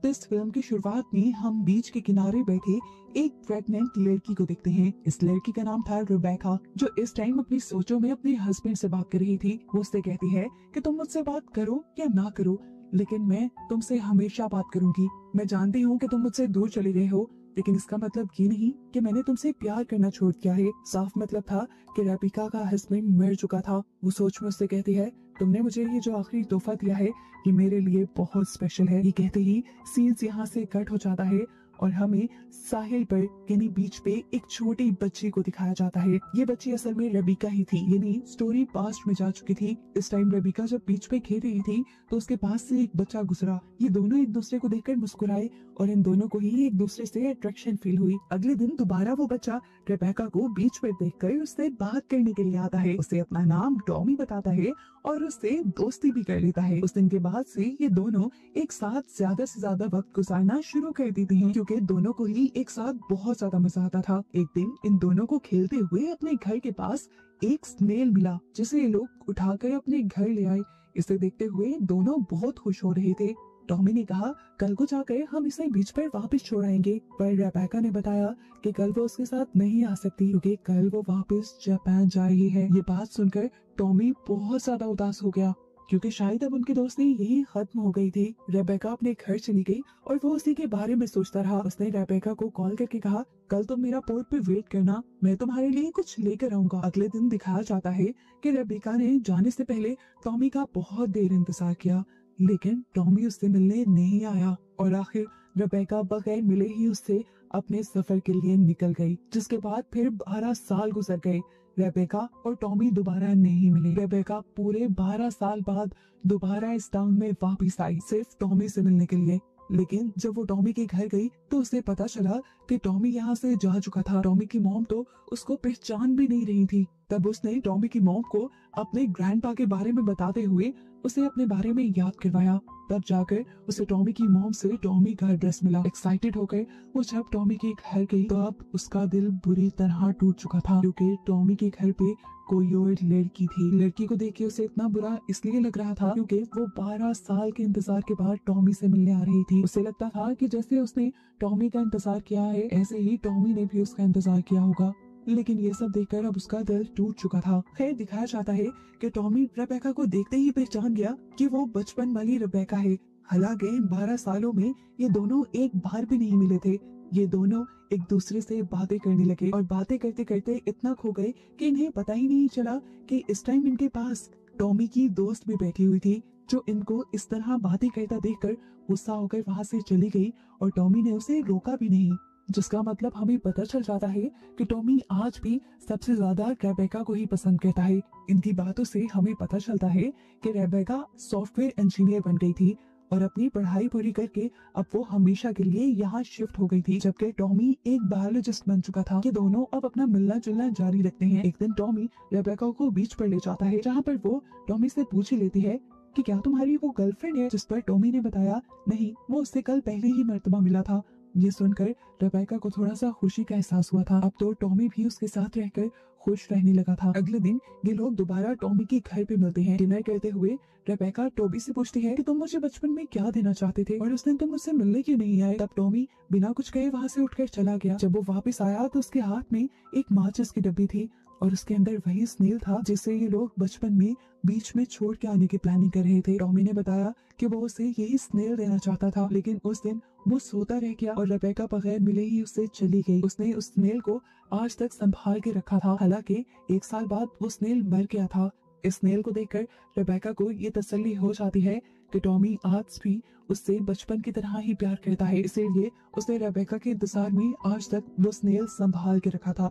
तो इस फिल्म की शुरुआत में हम बीच के किनारे बैठे एक प्रेग्नेंट लड़की को देखते हैं। इस लड़की का नाम था रिबेका, जो इस टाइम अपनी सोचों में अपने हस्बैंड से बात कर रही थी। वो उससे कहती है कि तुम मुझसे बात करो या ना करो, लेकिन मैं तुमसे हमेशा बात करूंगी। मैं जानती हूँ कि तुम मुझसे दूर चले गए हो, लेकिन इसका मतलब ये नहीं कि मैंने तुमसे प्यार करना छोड़ दिया है। साफ मतलब था कि रेबिका का हस्बैंड मर चुका था। वो सोच में उससे कहती है, तुमने मुझे ये जो आखिरी तोहफा दिया है ये मेरे लिए बहुत स्पेशल है। ये कहते ही सीन्स यहाँ से कट हो जाता है और हमें साहिल पर यानी बीच पे एक छोटी बच्ची को दिखाया जाता है। ये बच्ची असल में रेबिका ही थी, यानी स्टोरी पास्ट में जा चुकी थी। इस टाइम रेबिका जब बीच पे खेल रही थी तो उसके पास से एक बच्चा गुजरा। ये दोनों एक दूसरे को देखकर मुस्कुराए और इन दोनों को ही एक दूसरे से अट्रैक्शन फील हुई। अगले दिन दोबारा वो बच्चा रेबेका को बीच पर देखकर उससे बात करने के लिए आता है। उसे अपना नाम टॉमी बताता है और उससे दोस्ती भी कर लेता है। उस दिन के बाद से ये दोनों एक साथ ज्यादा से ज्यादा वक्त गुजारना शुरू कर देते हैं, क्योंकि दोनों को ही एक साथ बहुत ज्यादा मजा आता था। एक दिन इन दोनों को खेलते हुए अपने घर के पास एक स्नेल मिला, जिसे ये लोग उठाकर अपने घर ले आए। इसे देखते हुए दोनों बहुत खुश हो रहे थे। टॉमी ने कहा, कल को जाकर हम इसे बीच पर वापस छोड़ आएंगे, पर रेबेका ने बताया कि कल वो उसके साथ नहीं आ सकती, क्योंकि कल वो वापस जापान जा रही है। ये बात सुनकर टॉमी बहुत ज्यादा उदास हो गया, क्योंकि शायद अब उनकी दोस्ती यही खत्म हो गई थी। रेबेका अपने घर चली गई और वो उसी के बारे में सोचता रहा। उसने रेबेका को कॉल करके कहा, कल तुम मेरा पोर्ट पे वेट करना, मैं तुम्हारे लिए कुछ लेकर आऊंगा। अगले दिन दिखाया जाता है कि रेबेका ने जाने से पहले टॉमी का बहुत देर इंतजार किया, लेकिन टॉमी उससे मिलने नहीं आया और आखिर रेबेका बगैर मिले ही उससे अपने सफर के लिए निकल गई। जिसके बाद फिर 12 साल गुजर गए। रेबेका और टॉमी दोबारा नहीं मिले। रेबेका पूरे 12 साल बाद दोबारा इस टाउन में वापस आई, सिर्फ टॉमी से मिलने के लिए। लेकिन जब वो टॉमी के घर गई तो उसे पता चला कि टॉमी यहाँ से जा चुका था। टॉमी की मॉम तो उसको पहचान भी नहीं रही थी। तब उसने टॉमी की मॉम को अपने ग्रैंडपा के बारे में बताते हुए उसे अपने बारे में याद करवाया। तब जाकर उसे टॉमी की मॉम से टॉमी का एड्रेस मिला। एक्साइटेड होकर वो जब टॉमी के घर गई तो अब उसका दिल बुरी तरह टूट चुका था, क्योंकि टॉमी के घर पे कोई और लड़की थी। लड़की को देख के उसे इतना बुरा इसलिए लग रहा था क्योंकि वो 12 साल के इंतजार के बाद टॉमी से मिलने आ रही थी। उसे लगता था कि जैसे उसने टॉमी का इंतजार किया है, ऐसे ही टॉमी ने भी उसका इंतजार किया होगा। लेकिन ये सब देखकर अब उसका दिल टूट चुका था। खैर, दिखाया जाता है कि टॉमी रेबेका को देखते ही पहचान गया कि वो बचपन वाली रेबेका है। हालांकि 12 सालों में ये दोनों एक बार भी नहीं मिले थे। ये दोनों एक दूसरे से बातें करने लगे और बातें करते करते इतना खो गए कि इन्हें पता ही नहीं चला कि इस टाइम इनके पास टॉमी की दोस्त भी बैठी हुई थी, जो इनको इस तरह बातें करता देखकर गुस्सा होकर वहां से चली गई और टॉमी ने उसे रोका भी नहीं। जिसका मतलब हमें पता चल जाता है कि टॉमी आज भी सबसे ज्यादा रेबेका को ही पसंद करता है। इनकी बातों से हमें पता चलता है कि रेबेका सॉफ्टवेयर इंजीनियर बन गई थी और अपनी पढ़ाई पूरी करके अब वो हमेशा के लिए यहाँ शिफ्ट हो गई थी, जबकि टॉमी एक बायोलॉजिस्ट बन चुका था। ये दोनों अब अपना मिलना जुलना जारी रखते हैं। एक दिन टॉमी रेबेका को बीच पर ले जाता है, जहाँ पर वो टॉमी से पूछ ही लेती है कि क्या तुम्हारी वो गर्लफ्रेंड है, जिस पर टॉमी ने बताया नहीं, वो उससे कल पहले ही मर्तबा मिला था। ये सुनकर रेबेका को थोड़ा सा खुशी का एहसास हुआ था। अब तो टॉमी भी उसके साथ रहकर खुश रहने लगा था। अगले दिन ये लोग दोबारा टॉमी के घर पे मिलते हैं। डिनर करते हुए रेबेका टॉमी से पूछती है कि तुम मुझे बचपन में क्या देना चाहते थे और उस दिन तुम मुझसे मिलने क्यों नहीं आए। तब टॉमी बिना कुछ कहे वहाँ से उठकर चला गया। जब वो वापस आया तो उसके हाथ में एक माचिस की डब्बी थी और उसके अंदर वही स्नेल था जिसे ये लोग बचपन में बीच में छोड़ के आने की प्लानिंग कर रहे थे। टॉमी ने बताया कि वो उसे यही स्नेल देना चाहता था, लेकिन उस दिन वो सोता रह गया और रेबेका बगैर मिले ही उससे चली गई। उसने उस स्नेल को आज तक संभाल के रखा था। हालांकि 1 साल बाद वो स्नेल मर गया था। इस स्नेल को देखकर रेबेका को ये तसल्ली हो जाती है कि टॉमी आज भी उससे बचपन की तरह ही प्यार करता है, इसीलिए उसने रेबेका के इंतजार में आज तक वो स्नेल संभाल के रखा था।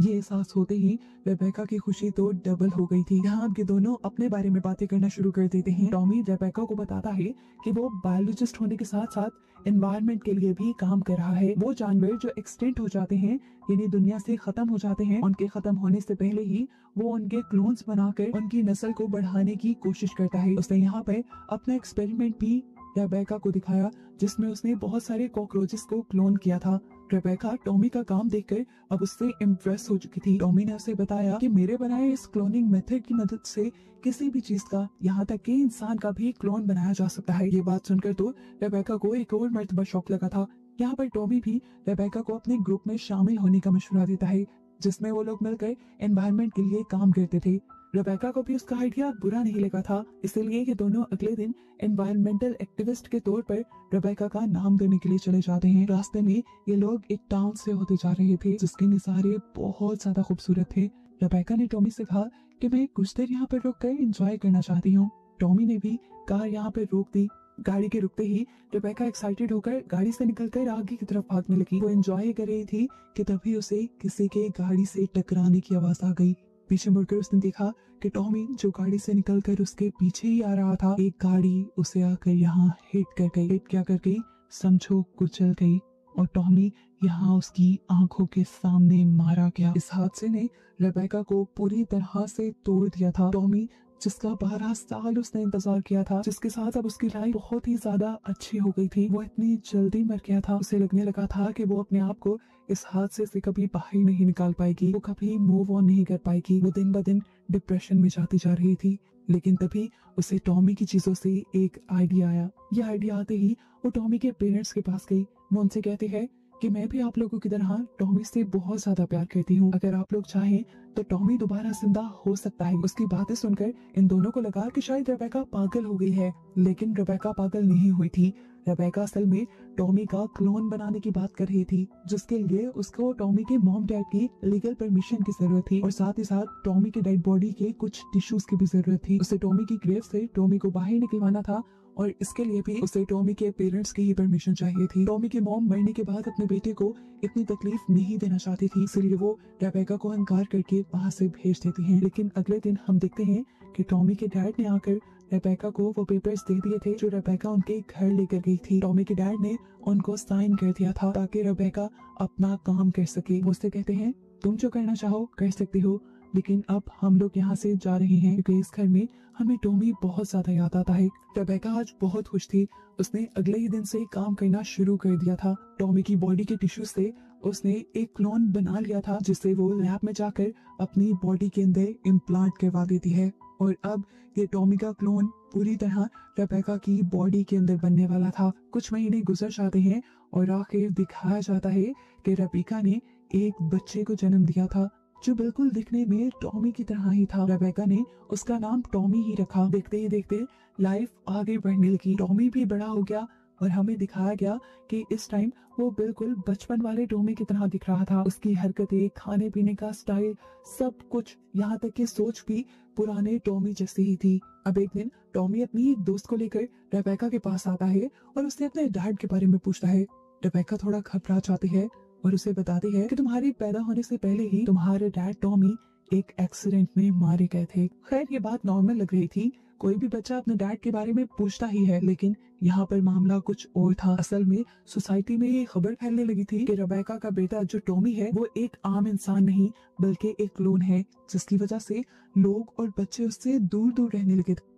ये एहसास होते ही रेबेका की खुशी तो डबल हो गई थी। यहाँ अब ये दोनों अपने बारे में बातें करना शुरू कर देते हैं। टॉमी रेबेका को बताता है कि वो बायोलॉजिस्ट होने के साथ साथ एनवायरनमेंट के लिए भी काम कर रहा है। वो जानवर जो एक्सटिंक्ट हो जाते हैं, यानी दुनिया से खत्म हो जाते हैं, उनके खत्म होने से पहले ही वो उनके क्लोन्स बनाकर उनकी नस्ल को बढ़ाने की कोशिश करता है। उसने यहाँ पे अपना एक्सपेरिमेंट भी रेबेका को दिखाया, जिसमें उसने बहुत सारे कॉकरोचेस को क्लोन किया था। रेबेका टॉमी का काम देखकर अब उससे इम्प्रेस हो चुकी थी। टॉमी ने उसे बताया कि मेरे बनाए इस क्लोनिंग मेथड की मदद से किसी भी चीज का, यहाँ तक कि इंसान का भी क्लोन बनाया जा सकता है। ये बात सुनकर तो रेबेका को एक और मर्तबा शौक लगा था। यहाँ पर टॉमी भी रेबेका को अपने ग्रुप में शामिल होने का मशवरा देता है, जिसमें वो लोग मिलकर एनवायरनमेंट के लिए काम करते थे। रेबेका को भी उसका आइडिया बुरा नहीं लगा था, इसलिए ये दोनों अगले दिन एनवायरमेंटल एक्टिविस्ट के तौर पर रेबेका का नाम देने के लिए चले जाते हैं। रास्ते में ये लोग एक टाउन से होते जा रहे थे जिसके नज़ारे बहुत ज्यादा खूबसूरत थे। रेबेका ने टॉमी से कहा कि मैं कुछ देर यहाँ पर रुक कर एंजॉय करना चाहती हूँ। टॉमी ने भी कार यहाँ पर रोक दी। गाड़ी के रुकते ही रेबेका एक्साइटेड होकर गाड़ी से निकलकर आगे की तरफ भागने लगी। वो एंजॉय कर रही थी कि तभी उसे किसी के गाड़ी से टकराने की आवाज आ गई। पीछे मुड़कर उसने देखा कि टॉमी जो गाड़ी से निकलकर उसके पीछे ही आ रहा था, एक गाड़ी उसे आकर यहाँ हिट कर गई। हिट क्या कर गई समझो, कुचल गई, और टॉमी यहाँ उसकी आंखों के सामने मारा गया। इस हादसे ने रेबेका को पूरी तरह से तोड़ दिया था। टॉमी जिसका 12 साल उसने इंतजार किया था, जिसके साथ अब उसकी लाइफ बहुत ही ज्यादा अच्छी हो गई थी, वो इतनी जल्दी मर गया था। उसे लगने लगा था कि वो अपने आप को इस हादसे से कभी बाहर नहीं निकाल पाएगी, वो कभी मूव ऑन नहीं कर पाएगी। वो दिन ब दिन डिप्रेशन में जाती जा रही थी। लेकिन तभी उसे टॉमी की चीजों से एक आइडिया आया। यह आइडिया आते ही वो टॉमी के पेरेंट्स के पास गई। वो उनसे कहती है कि मैं भी आप लोगों की तरह टॉमी से बहुत ज्यादा प्यार करती हूँ, अगर आप लोग चाहें तो टॉमी दोबारा जिंदा हो सकता है। उसकी बातें सुनकर इन दोनों को लगा कि शायद रेबेका पागल हो गई है, लेकिन रेबेका पागल नहीं हुई थी। रेबेका असल में टॉमी का क्लोन बनाने की बात कर रही थी, जिसके लिए उसको टॉमी के मॉम डैड की लीगल परमिशन की जरूरत थी, और साथ ही साथ टॉमी के डेड बॉडी के कुछ टिश्यूज की भी जरूरत थी। उसे टॉमी की ग्रेव से टॉमी को बाहर निकलवाना था, और इसके लिए भी उसे टॉमी के पेरेंट्स की ही परमिशन चाहिए थी। टॉमी की मॉम मरने के बाद अपने बेटे को इतनी तकलीफ नहीं देना चाहती थी, इसलिए वो रेबेका को इनकार करके वहाँ से भेज देती हैं। लेकिन अगले दिन हम देखते हैं कि टॉमी के डैड ने आकर रेबेका को वो पेपर्स दे दिए थे जो रेबेका उनके घर लेकर गई थी। टॉमी के डैड ने उनको साइन कर दिया था ताकि रेबेका अपना काम कर सके। वो उससे कहते हैं तुम जो करना चाहो कर सकती हो, लेकिन अब हम लोग यहाँ से जा रहे हैं क्योंकि इस घर में हमें टॉमी बहुत ज्यादा याद आता है। रेबेका आज बहुत खुश थी। उसने अगले ही दिन से काम करना शुरू कर दिया था। टॉमी की बॉडी के टिश्यू से उसने एक क्लोन बना लिया था, जिसे वो लैब में जाकर अपनी बॉडी के अंदर इम्प्लांट करवा देती है, और अब ये टॉमी का क्लोन पूरी तरह रेबेका की बॉडी के अंदर बनने वाला था। कुछ महीने गुजर जाते हैं और आखिर दिखाया जाता है कि रेबेका ने एक बच्चे को जन्म दिया था जो बिल्कुल दिखने में टॉमी की तरह ही था। रेबेका ने उसका नाम टॉमी ही रखा। देखते ही देखते लाइफ आगे बढ़ने लगी। टॉमी भी बड़ा हो गया और हमें दिखाया गया कि इस टाइम वो बिल्कुल बचपन वाले टॉमी की तरह दिख रहा था। उसकी हरकतें, खाने पीने का स्टाइल, सब कुछ, यहाँ तक कि सोच भी पुराने टॉमी जैसी ही थी। अब एक दिन टॉमी अपनी एक दोस्त को लेकर रेबेका के पास आता है और उससे अपने डैड के बारे में पूछता है। रेबेका थोड़ा घबरा जाती है और उसे बताती है कि तुम्हारे पैदा होने से पहले ही तुम्हारे डैड टॉमी एक एक्सीडेंट में मारे गए थे। खैर ये बात नॉर्मल लग रही थी, कोई भी बच्चा अपने डैड के बारे में पूछता ही है, लेकिन यहाँ पर मामला कुछ और था। असल में सोसाइटी में ये खबर फैलने लगी थी कि रेबेका का बेटा जो टॉमी है वो एक आम इंसान नहीं बल्कि एक क्लोन है, जिसकी वजह से लोग और बच्चे उससे दूर दूर रहने लगे थे।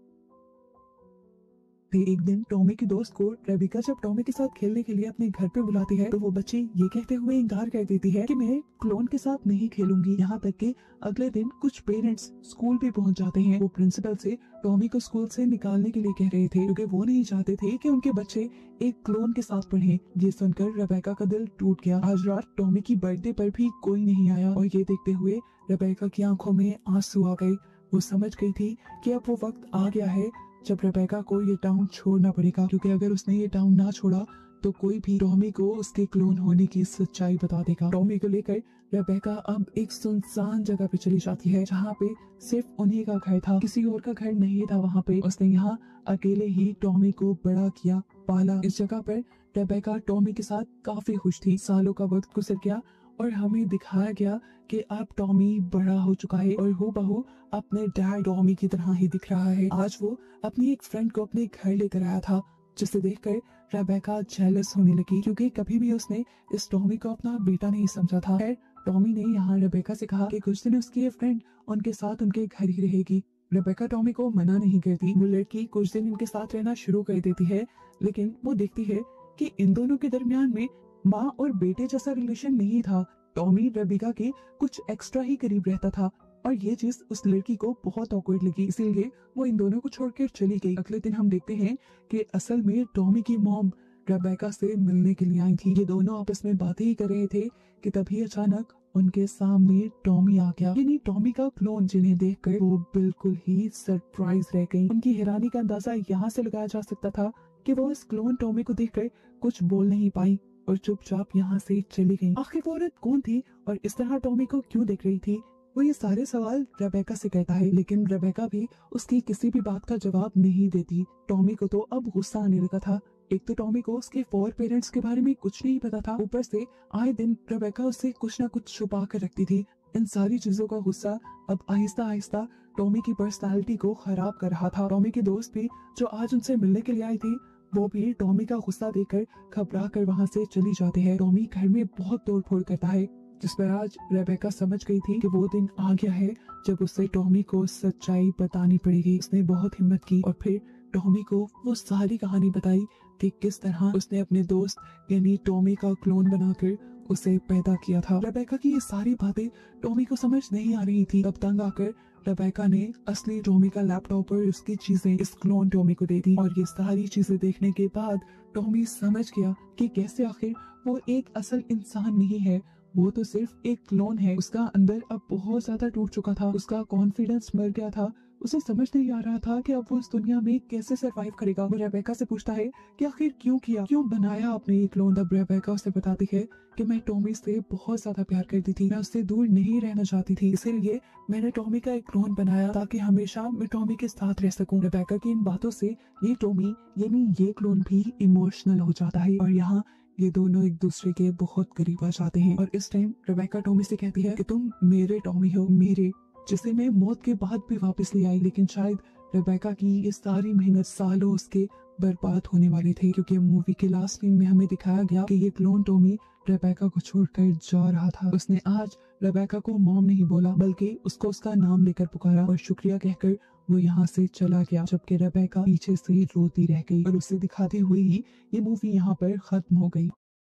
एक दिन टॉमी की दोस्त को रेबेका जब टॉमी के साथ खेलने के लिए अपने घर पे बुलाती है तो वो बच्ची ये कहते हुए इनकार कर देती है कि मैं क्लोन के साथ नहीं खेलूंगी। यहाँ तक कि अगले दिन कुछ पेरेंट्स स्कूल भी पहुंच जाते हैं। वो प्रिंसिपल से टॉमी को स्कूल से निकालने के लिए कह रहे थे क्योंकि वो नहीं चाहते थे कि उनके बच्चे एक क्लोन के साथ पढ़े। ये सुनकर रेबेका का दिल टूट गया। आज रात टॉमी की बर्थडे पर भी कोई नहीं आया और ये देखते हुए रेबेका की आंखों में आंसू आ गए। वो समझ गई थी कि अब वो वक्त आ गया है जब रेबेका को ये टाउन छोड़ना पड़ेगा, क्योंकि अगर उसने ये टाउन ना छोड़ा तो कोई भी टॉमी को उसके क्लोन होने की सच्चाई बता देगा। टॉमी को लेकर रेबेका अब एक सुनसान जगह पे चली जाती है जहाँ पे सिर्फ उन्हीं का घर था, किसी और का घर नहीं था। वहाँ पे उसने यहाँ अकेले ही टॉमी को बड़ा किया, पाला। इस जगह पर रेबेका टॉमी के साथ काफी खुश थी। सालों का वक्त गुजर गया और हमें दिखाया गया कि अब टॉमी बड़ा हो चुका है और हूबहू अपने डैड टॉमी की तरह ही दिख रहा है। आज वो अपनी एक फ्रेंड को अपने घर लेकर आया था, जिसे देखकर रेबेका जेलस होने लगी क्योंकि कभी भी उसने इस टॉमी को अपना बेटा नहीं समझा था। टॉमी ने यहाँ रेबेका से कहा कि कुछ दिन उसकी फ्रेंड उनके साथ उनके घर ही रहेगी। रेबेका टॉमी को मना नहीं करती। वो लड़की कुछ दिन इनके साथ रहना शुरू कर देती है, लेकिन वो देखती है कि इन दोनों के दरमियान में माँ और बेटे जैसा रिलेशन नहीं था। टॉमी रेबेका के कुछ एक्स्ट्रा ही करीब रहता था और ये चीज उस लड़की को बहुत ऑकवर्ड लगी, इसीलिए वो इन दोनों को छोड़कर चली गई। अगले दिन हम देखते हैं कि असल में टॉमी की मॉम रेबेका से मिलने के लिए आई थी। ये दोनों आपस में बातें ही कर रहे थे कि तभी अचानक उनके सामने टॉमी आ गया, यानी टॉमी का क्लोन, जिन्हें देखकर वो बिल्कुल ही सरप्राइज रह गई। उनकी हैरानी का अंदाजा यहाँ से लगाया जा सकता था कि वो इस क्लोन टॉमी को देखकर कुछ बोल नहीं पाई और चुपचाप यहाँ से चली गई। आखिर वो औरत कौन थी और इस तरह टॉमी को क्यों देख रही थी? वो ये सारे सवाल रेबेका से कहता है, लेकिन रेबेका भी उसकी किसी भी बात का जवाब नहीं देती। टॉमी को तो अब गुस्सा आने लगा था। एक तो टॉमी को उसके फोर पेरेंट्स के बारे में कुछ नहीं पता था, ऊपर से आए दिन रेबेका उससे कुछ ना कुछ छुपा कर रखती थी। इन सारी चीजों का गुस्सा अब आहिस्ता आहिस्ता टॉमी की पर्सनालिटी को खराब कर रहा था। टॉमी के दोस्त भी जो आज उनसे मिलने के लिए आई थी, वो भी टॉमी का गुस्सा देखकर घबरा कर वहाँ से चली जाते हैं। टॉमी घर में बहुत तोड़फोड़ करता है, जिस पर आज रेबेका समझ गई थी कि वो दिन आ गया है जब उसे टॉमी को सच्चाई बतानी पड़ेगी। उसने बहुत हिम्मत की और फिर टॉमी को वो सारी कहानी बताई कि किस तरह उसने अपने दोस्त यानी टॉमी का क्लोन बनाकर उसे पैदा किया था। रेबेका की ये सारी बातें टॉमी को समझ नहीं आ रही थी। तब तंग आकर रेबेका ने असली टॉमी का लैपटॉप और उसकी चीजें इस क्लोन टॉमी को दे दी और ये सारी चीजें देखने के बाद टॉमी समझ गया कि कैसे आखिर वो एक असल इंसान नहीं है, वो तो सिर्फ एक क्लोन है। उसका अंदर अब बहुत ज्यादा टूट चुका था, उसका कॉन्फिडेंस मर गया था। उसे समझ नहीं आ रहा था कि अब वो इस दुनिया में कैसे सरवाइव करेगा। वो रेबेका से पूछता है कि आखिर क्यों किया, क्यों बनाया आपने ये क्लोन। तब रेबेका उसे बताती है कि मैं टॉमी से बहुत ज्यादा प्यार करती थी, मैं उससे दूर नहीं रहना चाहती थी, इसीलिए मैंने टॉमी का एक क्लोन बनाया ताकि हमेशा मैं टॉमी के साथ रह सकूं। रेबेका की इन बातों से ये टॉमी यानी ये क्लोन भी इमोशनल हो जाता है और यहाँ ये दोनों एक दूसरे के बहुत करीब आ जाते हैं। और इस टाइम रेबेका टॉमी से कहती है कि तुम मेरे टॉमी हो, मेरे, जिसे मैं मौत के बाद भी वापस ले आई। लेकिन शायद रेबेका की ये सारी मेहनत सालों उसके बर्बाद होने वाली थी, क्योंकि मूवी के लास्ट सीन में हमें दिखाया गया कि ये क्लोन टॉमी रेबेका को छोड़कर जा रहा था। उसने आज रेबेका को मॉम नहीं बोला, बल्कि उसको उसका नाम लेकर पुकारा और शुक्रिया कहकर वो यहाँ से चला गया, जबकि रेबेका पीछे से रोती रह गई। और उसे दिखाते हुए ही ये मूवी यहाँ पर खत्म हो गई।